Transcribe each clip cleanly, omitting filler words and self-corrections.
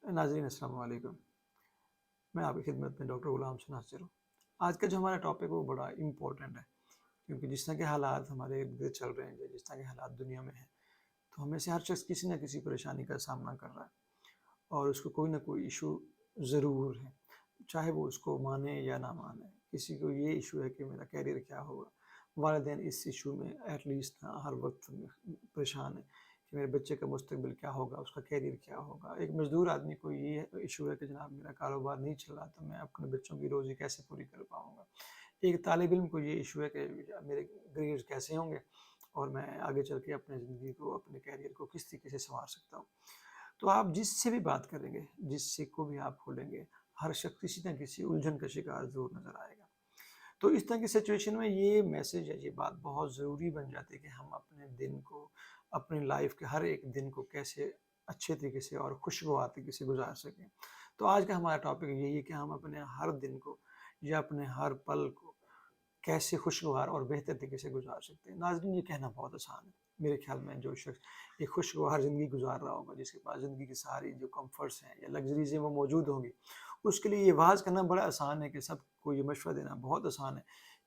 नाज़रीन अस्सलाम वालेकुम। मैं आपकी खिदमत में डॉक्टर ग़ुलाम हुसैन हाज़िर हूँ। आज का जो हमारा टॉपिक है वो बड़ा इम्पोर्टेंट है, क्योंकि जिस तरह के हालात हमारे इर्द-गिर्द चल रहे हैं, जिस तरह के हालात दुनिया में हैं, तो हमें से हर शख़्स किसी न किसी परेशानी का सामना कर रहा है और उसको कोई ना कोई इशू ज़रूर है, चाहे वो उसको माने या ना माने। किसी को ये इशू है कि मेरा करियर क्या होगा, वालिदैन इस इशू में एटलीस्ट हर वक्त परेशान है कि मेरे बच्चे का मुस्तकबिल क्या होगा, उसका करियर क्या होगा। एक मज़दूर आदमी को ये इशू है कि जनाब मेरा कारोबार नहीं चल रहा, तो मैं अपने बच्चों की रोज़ी कैसे पूरी कर पाऊँगा। एक तालिब इल्म को ये इशू है कि मेरे ग्रेड्स कैसे होंगे और मैं आगे चल के अपनी ज़िंदगी को, अपने करियर को किस तरीके से सँवार सकता हूँ। तो आप जिससे भी बात करेंगे, जिससे को भी आप खोलेंगे, हर शख़्स किसी न किसी उलझन का शिकार ज़रूर नज़र आएगा। तो इस तरह की सिचुएशन में ये मैसेज है, ये बात बहुत ज़रूरी बन जाती है कि हम अपने दिन को, अपनी लाइफ़ के हर एक दिन को कैसे अच्छे तरीके से और खुशगवार तरीके से गुज़ार सकें। तो आज का हमारा टॉपिक यही है कि हम अपने हर दिन को या अपने हर पल को कैसे खुशगवार और बेहतर तरीके से गुजार सकते हैं। नाज़रीन, ये कहना बहुत आसान है। मेरे ख़्याल में जो शख़्स एक खुशगवार ज़िंदगी गुज़ार रहा होगा, जिसके पास ज़िंदगी की सारी जो कम्फ़र्ट्स हैं या लग्ज़रीज़ हैं वो मौजूद होंगी, उसके लिए ये वाज़ करना बड़ा आसान है, कि सबको ये मशवरा देना बहुत आसान है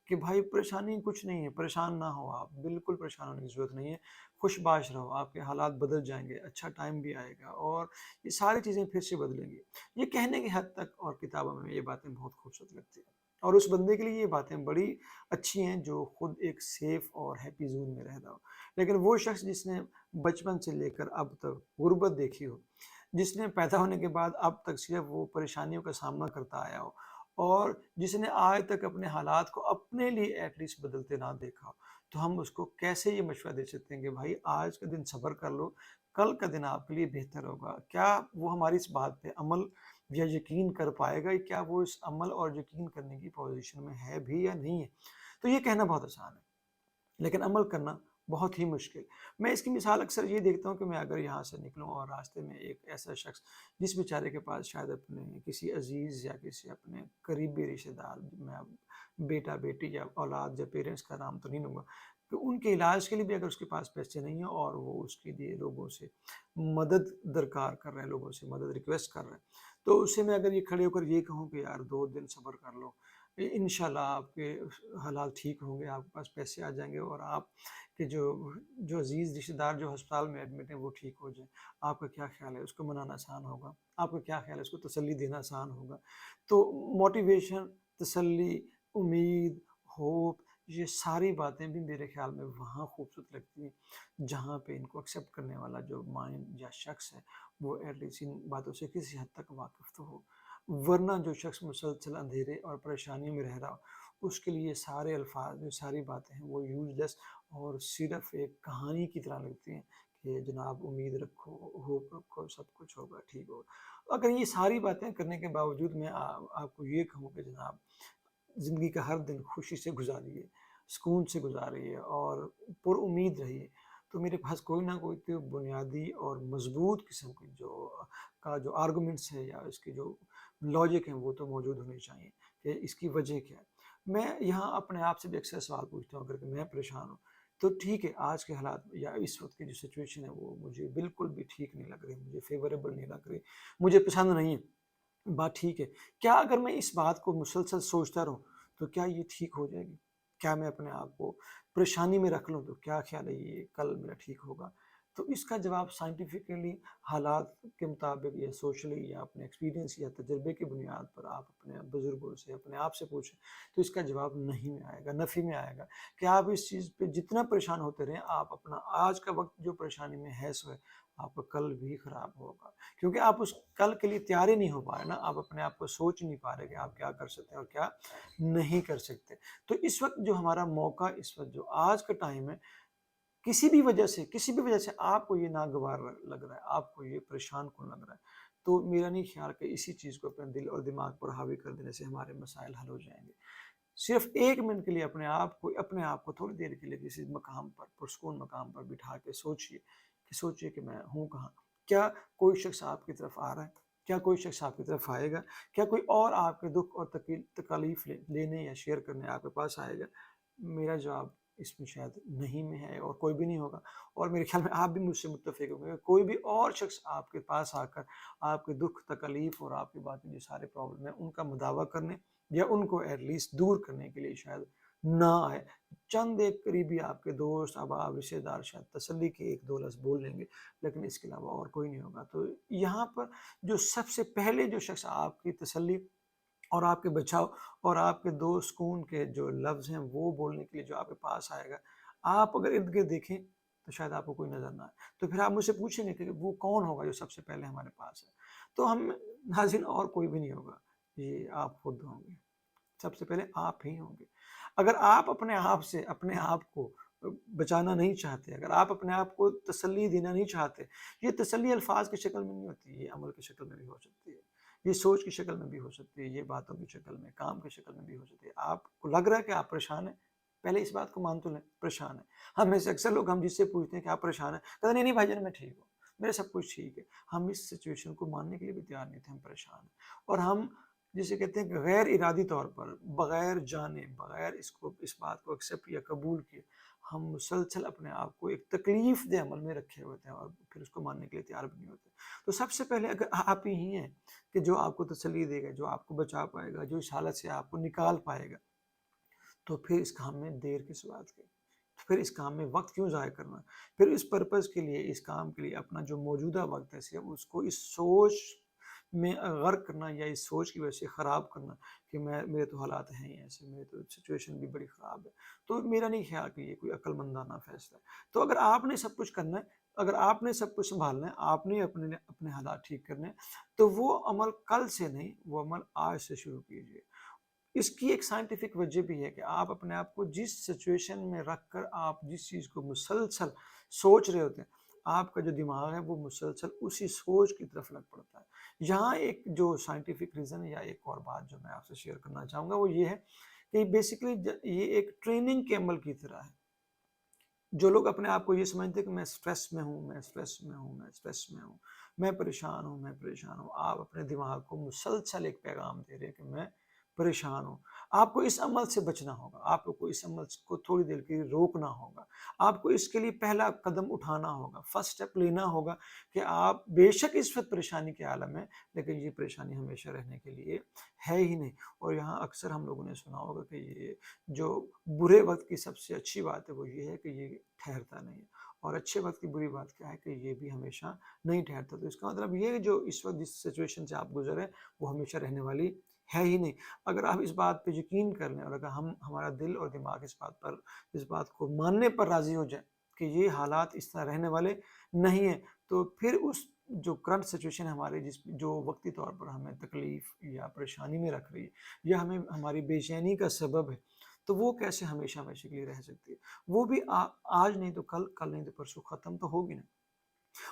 कि भाई परेशानी कुछ नहीं है, परेशान ना हो आप, बिल्कुल परेशान होने की ज़रूरत नहीं है। खुशबाश रहो, आपके हालात बदल जाएँगे, अच्छा टाइम भी आएगा और ये सारी चीज़ें फिर से बदलेंगी। ये कहने की हद तक और किताबों में ये बातें बहुत खूबसूरत लगती हैं और उस बंदे के लिए ये बातें बड़ी अच्छी हैं जो खुद एक सेफ और हैप्पी ज़ोन में रह रहा हो। लेकिन वो शख़्स जिसने बचपन से लेकर अब तक गुर्बत देखी हो, जिसने पैदा होने के बाद अब तक सिर्फ़ वो परेशानियों का सामना करता आया हो और जिसने आज तक अपने हालात को अपने लिए एटलीस्ट बदलते ना देखा हो, तो हम उसको कैसे ये मशवरा दे सकते हैं कि भाई आज का दिन सब्र कर लो, कल का दिन आपके लिए बेहतर होगा। क्या वो हमारी इस बात पे अमल या यकीन कर पाएगा? क्या वो इस अमल और यकीन करने की पोज़ीशन में है भी या नहीं है? तो ये कहना बहुत आसान है, लेकिन अमल करना बहुत ही मुश्किल। मैं इसकी मिसाल अक्सर ये देखता हूँ कि मैं अगर यहाँ से निकलूँ और रास्ते में एक ऐसा शख़्स जिस बेचारे के पास शायद अपने किसी अज़ीज़ या किसी अपने करीबी रिश्तेदार, मैं अब बेटा-बेटी या औलाद या पेरेंट्स का नाम तो नहीं लूँगा, तो उनके इलाज के लिए भी अगर उसके पास पैसे नहीं हैं और वो उसके लिए लोगों से मदद दरकार कर रहे हैं, लोगों से मदद रिक्वेस्ट कर रहे हैं, तो उससे मैं अगर ये खड़े होकर ये कहूँ कि यार 2 दिन सब्र कर लो, इंशाल्लाह आपके हालात ठीक होंगे, आपके पास पैसे आ जाएँगे और आपके जो जो अज़ीज़ रिश्तेदार जो अस्पताल में एडमिट हैं वो ठीक हो जाएँ। आपका क्या ख़्याल है, उसको मनाना आसान होगा? आपका क्या ख़्याल है, उसको तसल्ली देना आसान होगा? तो मोटिवेशन, तसल्ली, उम्मीद, होप, ये सारी बातें भी मेरे ख़्याल में वहाँ खूबसूरत लगती हैं, जहाँ पे इनको एक्सेप्ट करने वाला जो माइंड या शख़्स है, वो एटलीस्ट इन बातों से किसी हद तक वाकिफ़ तो हो। वरना जो शख़्स मुसलसल अंधेरे और परेशानियों में रह रहा हो, उसके लिए सारे अल्फाज, जो सारी बातें हैं वो यूज़लेस और सिर्फ़ एक कहानी की तरह लगती हैं कि जनाब उम्मीद रखो, होप रखो, सब कुछ होगा, ठीक होगा। अगर ये सारी बातें करने के बावजूद मैं आपको ये कहूँ कि जनाब ज़िंदगी का हर दिन खुशी से गुज़ारिए, सुकून से गुज़ारिए और पुरउम्मीद रहिए, तो मेरे पास कोई ना कोई तो बुनियादी और मज़बूत किस्म की जो आर्गुमेंट्स है या इसके जो लॉजिक हैं वो तो मौजूद होने चाहिए कि इसकी वजह क्या है। मैं यहाँ अपने आप से भी अक्सर सवाल पूछता हूँ अगर कि मैं परेशान हूँ, तो ठीक है, आज के हालात या इस वक़्त की जो सिचुएशन है वो मुझे बिल्कुल भी ठीक नहीं लग रही, मुझे फ़ेवरेबल नहीं लग रही, मुझे पसंद नहीं है। बात ठीक है। क्या अगर मैं इस बात को मुसलसल सोचता रहूँ, तो क्या ये ठीक हो जाएगी? क्या मैं अपने आप को परेशानी में रख लूँ, तो क्या ख़्याल है ये कल मेरा ठीक होगा? तो इसका जवाब साइंटिफ़िकली हालात के मुताबिक या सोशली या अपने एक्सपीरियंस या तजुर्बे की बुनियाद पर आप अपने बुज़ुर्गों से, अपने आप से पूछें, तो इसका जवाब नहीं में आएगा, नफ़ी में आएगा कि आप इस चीज़ पे जितना परेशान होते रहें, आप अपना आज का वक़्त जो परेशानी में है सो है, आपका कल भी ख़राब होगा। क्योंकि आप उस कल के लिए तैयार ही नहीं हो पा रहे ना, आप अपने आप को सोच नहीं पा रहे कि आप क्या कर सकते हैं और क्या नहीं कर सकते। तो इस वक़्त जो हमारा मौका, इस वक़्त जो आज का टाइम है, किसी भी वजह से आपको ये नागवार लग रहा है, आपको ये परेशान-कुन लग रहा है, तो मेरा नहीं ख़्याल कि इसी चीज़ को अपने दिल और दिमाग पर हावी कर देने से हमारे मसाइल हल हो जाएँगे। सिर्फ़ 1 मिनट के लिए अपने आप को थोड़ी देर के लिए किसी मकाम पर, पुरसुकून मकाम पर बिठा के सोचिए कि मैं हूँ कहाँ? क्या कोई शख़्स आपकी तरफ आ रहा है? क्या कोई शख़्स आपकी तरफ आएगा? क्या कोई और आपके दुःख और तकलीफ़ लेने या शेयर करने आपके पास आएगा? मेरा जवाब اس میں شاید نہیں میں ہے اور کوئی بھی نہیں ہوگا، اور میرے خیال میں آپ بھی مجھ سے متفق ہوں گے، کوئی بھی اور شخص آپ کے پاس آ کر آپ کے دکھ تکلیف اور آپ کے باقی جو سارے پرابلم ہیں ان کا مداوع کرنے یا ان کو ایٹ لیسٹ دور کرنے کے لیے شاید نہ آئے۔ چند ایک قریبی آپ کے دوست، احباب، رشتہ دار شاید تسلی کے ایک دو لفظ بول لیں گے، لیکن اس کے علاوہ اور کوئی نہیں ہوگا۔ تو یہاں پر جو سب سے پہلے جو شخص آپ کی تسلی اور آپ کے بچاؤ اور آپ کے دو سکون کے جو لفظ ہیں وہ بولنے کے لیے جو آپ کے پاس آئے گا، آپ اگر ارد گرد دیکھیں تو شاید آپ کو کوئی نظر نہ آئے، تو پھر آپ مجھ سے پوچھیں گے کہ وہ کون ہوگا جو سب سے پہلے ہمارے پاس ہے، تو ہم ناظرین اور کوئی بھی نہیں ہوگا، یہ آپ خود ہوں گے، سب سے پہلے آپ ہی ہوں گے۔ اگر آپ اپنے آپ سے اپنے آپ کو بچانا نہیں چاہتے، اگر آپ اپنے آپ کو تسلی دینا نہیں چاہتے، یہ تسلی الفاظ کی شکل میں نہیں ہوتی، یہ عمل کی شکل میں بھی ہو سکتی ہے، یہ سوچ کی شکل میں بھی ہو سکتی ہے، یہ باتوں کی شکل میں، کام کی شکل میں بھی ہو سکتی ہے۔ آپ کو لگ رہا ہے کہ آپ پریشان ہیں، پہلے اس بات کو مان تو لیں پریشان ہیں۔ ہم میں سے اکثر لوگ ہم جس سے پوچھتے ہیں کہ آپ پریشان ہیں، کہتے ہیں نہیں نہیں بھائی جان میں ٹھیک ہوں، میرے سب کچھ ٹھیک ہے۔ ہم اس سچویشن کو ماننے کے لیے بھی تیار نہیں تھے، ہم پریشان ہیں، اور ہم جسے کہتے ہیں کہ غیر ارادی طور پر بغیر جانے بغیر اس بات کو ایکسیپٹ یا قبول کیے ہم مسلسل اپنے آپ کو ایک تکلیف دہ عمل میں رکھے ہوتے ہیں اور پھر اس کو ماننے کے لیے تیار بھی نہیں ہوتے۔ تو سب سے پہلے اگر آپ ہی ہیں کہ جو آپ کو تسلی دے گا، جو آپ کو بچا پائے گا، جو اس حالت سے آپ کو نکال پائے گا، تو پھر اس کام میں دیر کس بات کی، پھر اس کام میں وقت کیوں ضائع کرنا، پھر اس پرپز کے لیے، اس کام کے لیے اپنا جو موجودہ وقت ہے صرف اس کو اس سوچ میں غرق کرنا یا اس سوچ کی وجہ سے خراب کرنا کہ میرے تو حالات ہیں ہی ایسے، میرے تو سچویشن بھی بڑی خراب ہے۔ تو میرا نہیں خیال کہ یہ کوئی عقل مندانہ فیصلہ ہے۔ تو اگر آپ نے سب کچھ کرنا ہے، اگر آپ نے سب کچھ سنبھالنا ہے، آپ نے اپنے حالات ٹھیک کرنے ہیں، تو وہ عمل کل سے نہیں، وہ عمل آج سے شروع کیجیے۔ اس کی ایک سائنٹیفک وجہ بھی ہے کہ آپ اپنے آپ کو جس سچویشن میں رکھ کر آپ جس چیز کو مسلسل سوچ رہے ہوتے ہیں، آپ کا جو دماغ ہے وہ مسلسل اسی سوچ کی طرف لگ پڑتا ہے۔ یہاں ایک جو سائنٹیفک ریزن یا ایک اور بات جو میں آپ سے شیئر کرنا چاہوں گا وہ یہ ہے کہ بیسیکلی یہ ایک ٹریننگ کے عمل کی طرح ہے۔ جو لوگ اپنے آپ کو یہ سمجھتے ہیں کہ میں سٹریس میں ہوں، میں سٹریس میں ہوں، میں سٹریس میں ہوں، میں پریشان ہوں، میں پریشان ہوں، آپ اپنے دماغ کو مسلسل ایک پیغام دے رہے ہیں کہ میں پریشان ہوں۔ آپ کو اس عمل سے بچنا ہوگا، آپ کو اس عمل کو تھوڑی دیر کے لیے روکنا ہوگا، آپ کو اس کے لیے پہلا قدم اٹھانا ہوگا، فرسٹ سٹیپ لینا ہوگا کہ آپ بے شک اس وقت پریشانی کے عالم میں، لیکن یہ پریشانی ہمیشہ رہنے کے لیے ہے ہی نہیں۔ اور یہاں اکثر ہم لوگوں نے سنا ہوگا کہ یہ جو برے وقت کی سب سے اچھی بات ہے وہ یہ ہے کہ یہ ٹھہرتا نہیں ہے، اور اچھے وقت کی بری بات کیا ہے کہ یہ بھی ہمیشہ نہیں ٹھہرتا۔ تو اس کا مطلب یہ ہے جو اس وقت جس سچویشن سے آپ گزر رہے ہیں وہ ہمیشہ رہنے والی ہے ہی نہیں۔ اگر آپ اس بات پہ یقین کر لیں اور اگر ہمارا دل اور دماغ اس بات کو ماننے پر راضی ہو جائے کہ یہ حالات اس طرح رہنے والے نہیں ہیں، تو پھر اس جو کرنٹ سچویشن ہمارے جو وقتی طور پر ہمیں تکلیف یا پریشانی میں رکھ رہی ہے یا ہمیں ہماری بے چینی کا سبب ہے، تو وہ کیسے ہمیشہ ہمیشہ کے لیے رہ سکتی ہے؟ وہ بھی آج نہیں تو کل، کل نہیں تو پرسوں ختم تو ہوگی نا۔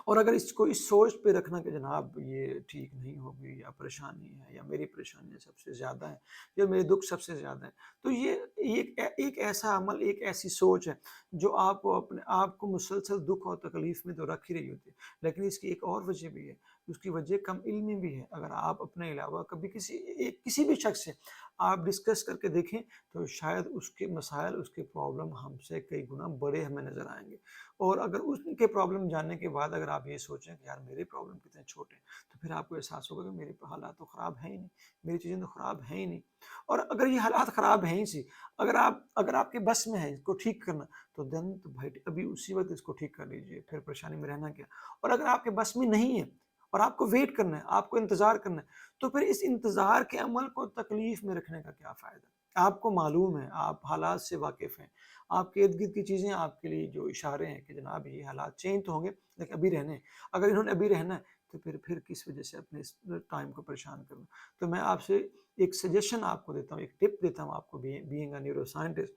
اور اگر اس کو اس سوچ پہ رکھنا کہ جناب یہ ٹھیک نہیں ہوگی یا پریشانی ہے یا میری پریشانیاں سب سے زیادہ ہیں یا میرے دکھ سب سے زیادہ ہیں، تو یہ ایک ایسا عمل، ایک ایسی سوچ ہے جو آپ کو اپنے آپ کو مسلسل دکھ اور تکلیف میں تو رکھ ہی رہی ہوتی ہے۔ لیکن اس کی ایک اور وجہ بھی ہے، اس کی وجہ کم علمی بھی ہے۔ اگر آپ اپنے علاوہ کبھی کسی بھی شخص سے آپ ڈسکس کر کے دیکھیں تو شاید اس کے مسائل، اس کے پرابلم ہم سے کئی گنا بڑے ہمیں نظر آئیں گے۔ اور اگر ان کے پرابلم جاننے کے بعد اگر آپ یہ سوچیں کہ یار میرے پرابلم کتنے چھوٹے ہیں، تو پھر آپ کو احساس ہوگا کہ میرے حالات تو خراب ہیں ہی نہیں، میری چیزیں تو خراب ہیں ہی نہیں۔ اور اگر یہ حالات خراب ہیں ہی سی، اگر آپ کے بس میں ہے اس کو ٹھیک کرنا، تو دن تو بھائی ابھی اسی وقت اس کو ٹھیک کر لیجئے، پھر پریشانی میں رہنا کیا۔ اور اگر آپ کے بس میں نہیں ہے اور آپ کو ویٹ کرنا ہے، آپ کو انتظار کرنا ہے، تو پھر اس انتظار کے عمل کو تکلیف میں رکھنے کا کیا فائدہ؟ آپ کو معلوم ہے، آپ حالات سے واقف ہیں، آپ کے ارد گرد کی چیزیں آپ کے لیے جو اشارے ہیں کہ جناب یہ حالات چینج تو ہوں گے لیکن ابھی رہنے ہیں۔ اگر انہوں نے ابھی رہنا ہے تو پھر کس وجہ سے اپنے اس ٹائم کو پریشان کرنا۔ تو میں آپ سے ایک سجیشن آپ کو دیتا ہوں، ایک ٹپ دیتا ہوں آپ کو بینگ اے نیورو سائنٹسٹ،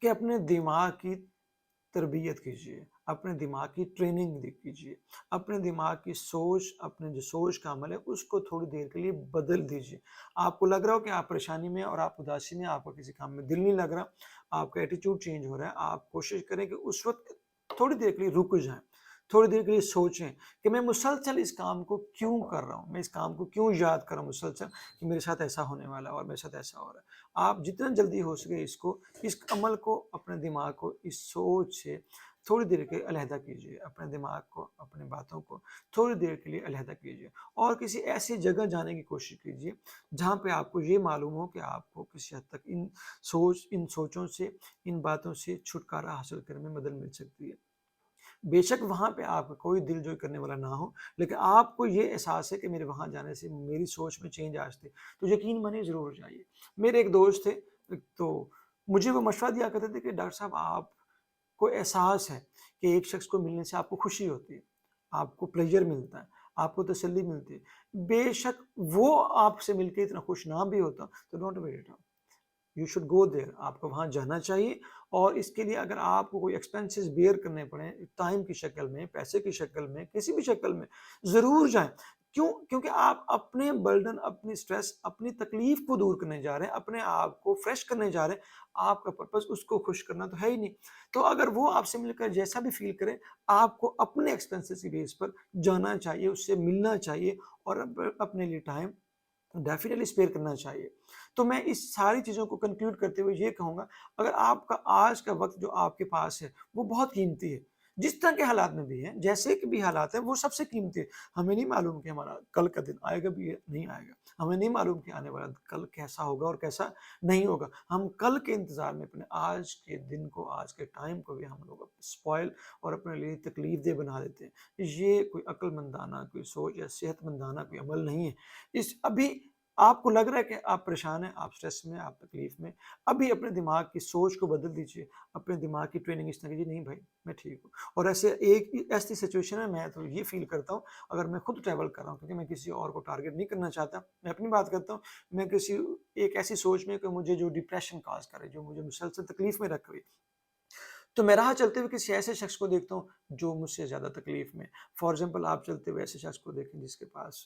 کہ اپنے دماغ کی تربیت کیجیے، اپنے دماغ کی ٹریننگ کیجیے، اپنے دماغ کی سوچ، اپنے جو سوچ کا عمل ہے اس کو تھوڑی دیر کے لیے بدل دیجیے۔ آپ کو لگ رہا ہو کہ آپ پریشانی میں اور آپ اداسی میں، آپ کا کسی کام میں دل نہیں لگ رہا، آپ کا ایٹیٹیوڈ چینج ہو رہا ہے، آپ کوشش کریں کہ اس وقت تھوڑی دیر کے لیے رک جائیں، थोड़ी देर के लिए सोचें कि मैं मुसलसल इस काम को क्यों कर रहा हूँ, मैं इस काम को क्यों याद कर रहा हूँ मुसलसल कि मेरे साथ ऐसा होने वाला है और मेरे साथ ऐसा हो रहा है। आप जितना जल्दी हो सके इस अमल को, अपने दिमाग को इस सोच से थोड़ी देर के लिए अलहदा कीजिए, अपने दिमाग को, अपनी बातों को थोड़ी देर के लिए अलहदा कीजिए और किसी ऐसी जगह जाने की कोशिश कीजिए जहाँ पे आपको ये मालूम हो कि आपको किसी हद तक इन सोचों से, इन बातों से छुटकारा हासिल करने में मदद मिल सकती है। बेशक वहाँ पे आपका कोई दिलजोई करने वाला ना हो, लेकिन आपको ये एहसास है कि मेरे वहाँ जाने से मेरी सोच में चेंज आ सकती है, तो यकीन मानिए ज़रूर जाइए। मेरे एक दोस्त थे, तो मुझे वो मशवरा दिया करते थे कि डॉक्टर साहब, आपको एहसास है कि एक शख्स को मिलने से आपको खुशी होती है, आपको प्लेज़र मिलता है, आपको तसल्ली मिलती है। बेशक वो आपसे मिलके इतना खुश ना भी होता, तो don't wait, you should go there, आपको वहाँ जाना चाहिए। और इसके लिए अगर आपको कोई एक्सपेंसेस बेयर करने पड़े, टाइम की शक्ल में, पैसे की शक्ल में, किसी भी शक्ल में, ज़रूर जाएँ। क्यों? क्योंकि आप अपने बर्डन, अपनी स्ट्रेस, अपनी तकलीफ़ को दूर करने जा रहे हैं, अपने आप को फ्रेश करने जा रहे हैं। आपका पर्पज़ उसको खुश करना तो है ही नहीं। तो अगर वो आपसे मिलकर जैसा भी फ़ील करे, आपको अपने एक्सपेंसेस की बेस पर जाना चाहिए, उससे मिलना चाहिए और अपने लिए टाइम डेफिनेटली स्पेयर करना चाहिए। तो मैं इस सारी चीज़ों को कंक्लूड करते हुए ये कहूँगा, अगर आपका आज का वक़्त जो आपके पास है, वो बहुत कीमती है। जिस तरह के हालात में भी हैं, जैसे के भी हालात हैं, वो सबसे कीमती है। हमें नहीं मालूम कि हमारा कल का दिन आएगा भी या नहीं आएगा। हमें नहीं मालूम कि आने वाला कल कैसा होगा और कैसा नहीं होगा। हम कल के इंतज़ार में अपने आज के दिन को, आज के टाइम को भी हम लोग स्पॉइल और अपने लिए तकलीफ़देह बना देते हैं। ये कोई अक्लमंदाना कोई सोच या सेहतमंदाना कोई अमल नहीं है। इस अभी आपको लग रहा है कि आप परेशान हैं, आप स्ट्रेस में, आप तकलीफ में, अभी अपने दिमाग की सोच को बदल दीजिए, अपने दिमाग की ट्रेनिंग इस तरह कीजिए, नहीं भाई मैं ठीक हूँ। और ऐसी सिचुएशन में मैं तो ये फील करता हूँ, अगर मैं खुद ट्रैवल कर रहा हूँ, क्योंकि मैं किसी और को टारगेट नहीं करना चाहता, मैं अपनी बात करता हूँ, मैं किसी एक ऐसी सोच में कि मुझे जो डिप्रेशन काज करे, जो मुझे मुसलसल तकलीफ में रख रही, तो मैं राह चलते हुए किसी ऐसे शख्स को देखता हूँ जो मुझसे ज़्यादा तकलीफ में। फॉर एग्जाम्पल, आप चलते हुए ऐसे शख्स को देखें जिसके पास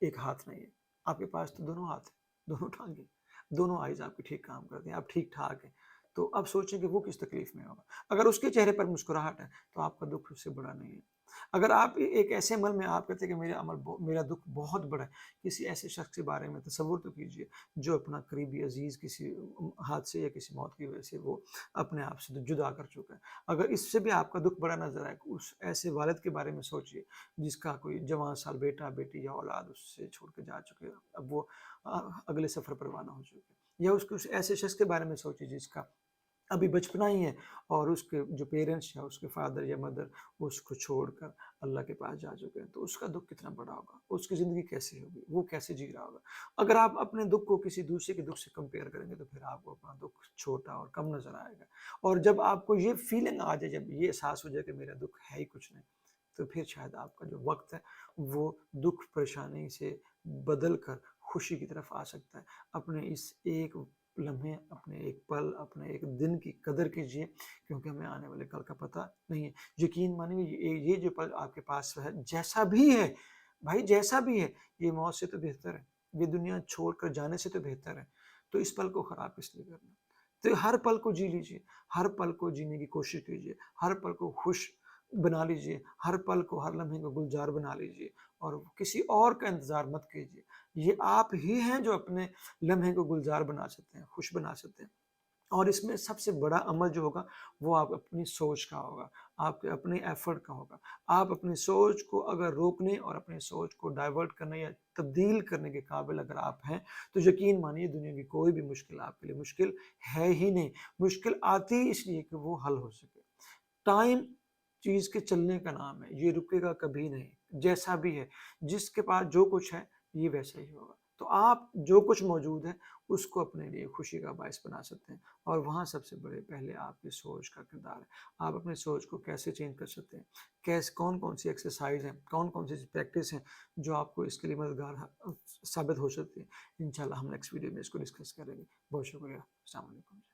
एक हाथ नहीं है, आपके पास तो दोनों हाथ हैं, दोनों टांगे, दोनों आइज़ आपकी ठीक काम करती हैं, आप ठीक ठाक हैं। तो अब सोचें कि वो किस तकलीफ में होगा। अगर उसके चेहरे पर मुस्कुराहट है, तो आपका दुख उससे बड़ा नहीं है। अगर आप एक ऐसे अमल में आप कहते हैं कि मेरा दुख बहुत बड़ा है, किसी ऐसे शख्स के बारे में तसव्वुर तो कीजिए जो अपना करीबी अजीज़ किसी हादसे या किसी मौत की वजह से वो अपने आप से जुदा कर चुका है। अगर इससे भी आपका दुख बड़ा नज़र आए, उस ऐसे वालिद के बारे में सोचिए जिसका कोई जवान साल बेटा, बेटी या औलाद उससे छोड़ के जा चुके हैं। अब वो अगले सफ़र पर रवाना हो चुके हैं। या उसके उस ऐसे शख्स के बारे में सोचिए जिसका अभी बचपना ही है और उसके जो पेरेंट्स या उसके फादर या मदर उसको छोड़कर अल्लाह के पास जा चुके हैं, तो उसका दुख कितना बड़ा होगा, उसकी ज़िंदगी कैसी होगी, वो कैसे जी रहा होगा। अगर आप अपने दुख को किसी दूसरे के दुख से कंपेयर करेंगे, तो फिर आपको अपना दुख छोटा और कम नज़र आएगा। और जब आपको ये फीलिंग आ जाए, जब ये एहसास हो जाए कि मेरा दुख है ही कुछ नहीं, तो फिर शायद आपका जो वक्त है वो दुख परेशानी से बदल कर खुशी की तरफ आ सकता है। अपने इस एक लम्हे, अपने एक पल, अपने एक दिन की कदर कीजिए, क्योंकि हमें आने वाले कल का पता नहीं है। यकीन मानिए, ये जो पल आपके पास है, जैसा भी है भाई, जैसा भी है, ये मौत से तो बेहतर है, ये दुनिया छोड़कर जाने से तो बेहतर है। तो इस पल को खराब किस लिए करना। तो हर पल को जी लीजिए, हर पल को जीने की कोशिश कीजिए, हर पल को खुश बना लीजिए, हर पल को, हर लम्हे को गुलजार बना लीजिए और किसी और का इंतज़ार मत कीजिए। ये आप ही हैं जो अपने लम्हे को गुलजार बना सकते हैं, खुश बना सकते हैं। और इसमें सबसे बड़ा अमल जो होगा, वो आप अपनी सोच का होगा, आपके अपने एफर्ट का होगा। आप अपनी सोच को अगर रोकने और अपनी सोच को डाइवर्ट करने या तब्दील करने के काबिल अगर आप हैं, तो यकीन मानिए दुनिया की कोई भी मुश्किल आपके लिए मुश्किल है ही नहीं। मुश्किल आती ही इसलिए कि वो हल हो सके। टाइम चीज़ के चलने का नाम है, ये रुकेगा कभी नहीं। जैसा भी है, जिसके पास जो कुछ है, ये वैसा ही होगा। तो आप जो कुछ मौजूद है, उसको अपने लिए खुशी का बायस बना सकते हैं और वहाँ सबसे बड़े पहले आपकी सोच का किरदार है। आप अपनी सोच को कैसे चेंज कर सकते हैं, कैसे कौन-कौन सी एक्सरसाइज़ हैं, कौन-कौन सी प्रैक्टिस हैं, जो आपको इसके लिए मददगार साबित हो सकती है। इंशाल्लाह हम नेक्स्ट वीडियो में इसको डिस्कस करेंगे। बहुत शुक्रिया। अस्सलाम वालेकुम।